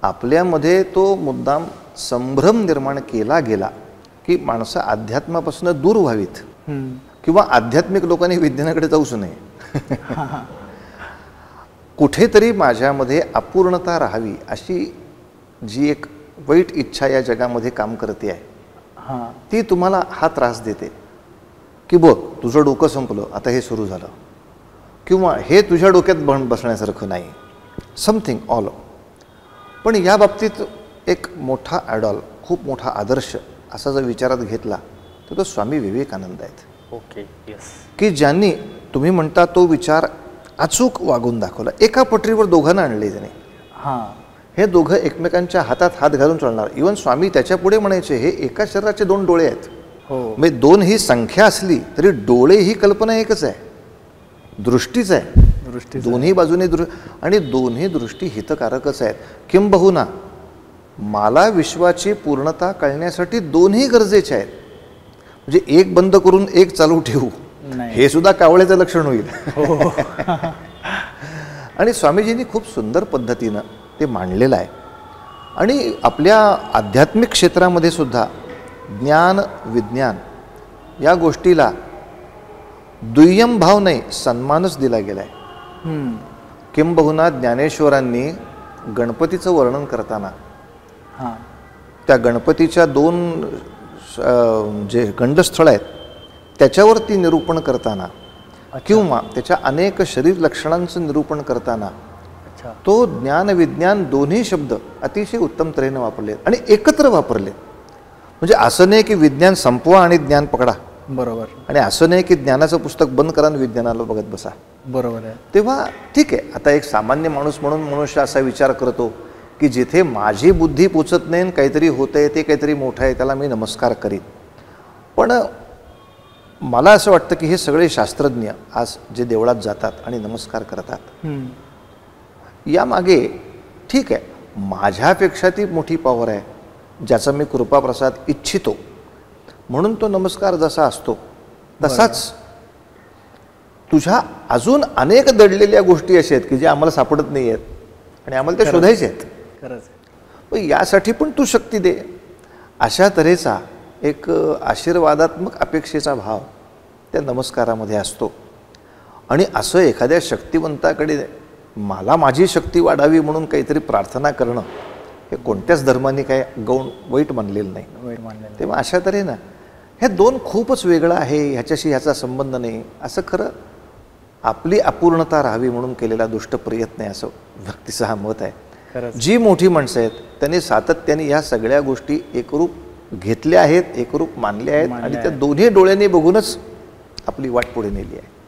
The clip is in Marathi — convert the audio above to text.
आपल्यामध्ये तो मुद्दाम संभ्रम निर्माण केला गेला की माणसं अध्यात्मापासून दूर व्हावीत किंवा आध्यात्मिक लोकांनी विज्ञानाकडे जाऊच नये. कुठेतरी माझ्यामध्ये अपूर्णता राहावी अशी जी एक वाईट इच्छा या जगामध्ये काम करते आहे, ती तुम्हाला हा त्रास देते की बघ तुझं डोकं संपलं, आता हे सुरू झालं, किंवा हे तुझ्या डोक्यात बसण्यासारखं नाही, समथिंग ऑल. पण या बाबतीत एक मोठा आयडॉल, खूप मोठा आदर्श असा जर विचारात घेतला तर तो स्वामी विवेकानंद आहेत. Okay, yes. की ज्यांनी तुम्ही म्हणता तो विचार अचूक वागून दाखवला. एका पटरीवर दोघांना आणले त्याने. हे दोघं एकमेकांच्या हातात हात घालून चालणार. इवन स्वामी त्याच्या पुढे म्हणायचे हे एका शरीराचे दोन डोळे आहेत. म्हणजे दोन ही संख्या असली तरी डोळे ही कल्पना एकच आहे, दृष्टीच आहे. दोन्ही बाजूने आणि दोन्ही दृष्टी हितकारकच आहेत. किंबहुना मला विश्वाची पूर्णता कळण्यासाठी दोन्ही गरजेचे आहेत. म्हणजे एक बंद करून एक चालू ठेवू हे सुद्धा कावळ्याचं लक्षण होईल. आणि स्वामीजींनी खूप सुंदर पद्धतीनं ते मांडलेलं आहे. आणि आपल्या आध्यात्मिक क्षेत्रामध्ये सुद्धा ज्ञान विज्ञान या गोष्टीला दुय्यम भाव नाही, सन्मानच दिला गेला आहे. किंबहुना ज्ञानेश्वरांनी गणपतीचं वर्णन करताना त्या गणपतीच्या दोन जे गंडस्थळ आहेत त्याच्यावरती निरूपण करताना किंवा त्याच्या अनेक शरीर लक्षणांचं निरूपण करताना तो ज्ञान विज्ञान दोन्ही शब्द अतिशय उत्तम तऱ्हेने वापरले आणि एकत्र वापरले. म्हणजे असं नाही की विज्ञान संपवा आणि ज्ञान पकडा, बरोबर, आणि असं नाही की ज्ञानाचं पुस्तक बंद करा आणि विज्ञानाला बघत बसा, बरोबर आहे. तेव्हा ठीक आहे, आता एक सामान्य माणूस म्हणून मनुष्य असा विचार करतो की जिथे माझी बुद्धी पोचत नाही, काहीतरी होतंय, ते काहीतरी मोठं आहे, त्याला मी नमस्कार करीन. पण मला असं वाटतं की हे सगळे शास्त्रज्ञ आज जे देवळात जातात आणि नमस्कार करतात, यामागे ठीक आहे माझ्यापेक्षा ती मोठी पॉवर आहे ज्याचा मी कृपाप्रसाद इच्छितो म्हणून तो नमस्कार जसा असतो तसाच तुझ्या अजून अनेक दडलेल्या गोष्टी अशा आहेत की ज्या आम्हाला सापडत नाही आहेत आणि आम्हाला त्या शोधायच्या आहेत. पण यासाठी पण तू शक्ती दे, अशा तऱ्हेचा एक आशीर्वादात्मक अपेक्षेचा भाव त्या नमस्कारामध्ये असतो. आणि असं एखाद्या शक्तिवंताकडे मला माझी शक्ती वाढावी म्हणून काहीतरी प्रार्थना करणं हे कोणत्याच धर्माने काय गौण वाईट मानलेलं नाही. तेव्हा अशा तऱ्हेनं हे दोन खूपच वेगळं आहे, ह्याच्याशी ह्याचा संबंध नाही असं खरं आपली अपूर्णता राहावी म्हणून केलेला दुष्ट प्रयत्न आहे असं भक्तीचं हा मत आहे. जी मोठी माणसं आहेत त्यांनी सातत्याने ह्या सगळ्या गोष्टी एकरूप घेतल्या आहेत, एकरूप मानल्या आहेत आणि त्या दोन्ही डोळ्यांनी बघूनच आपली वाट पुढे नेली आहे.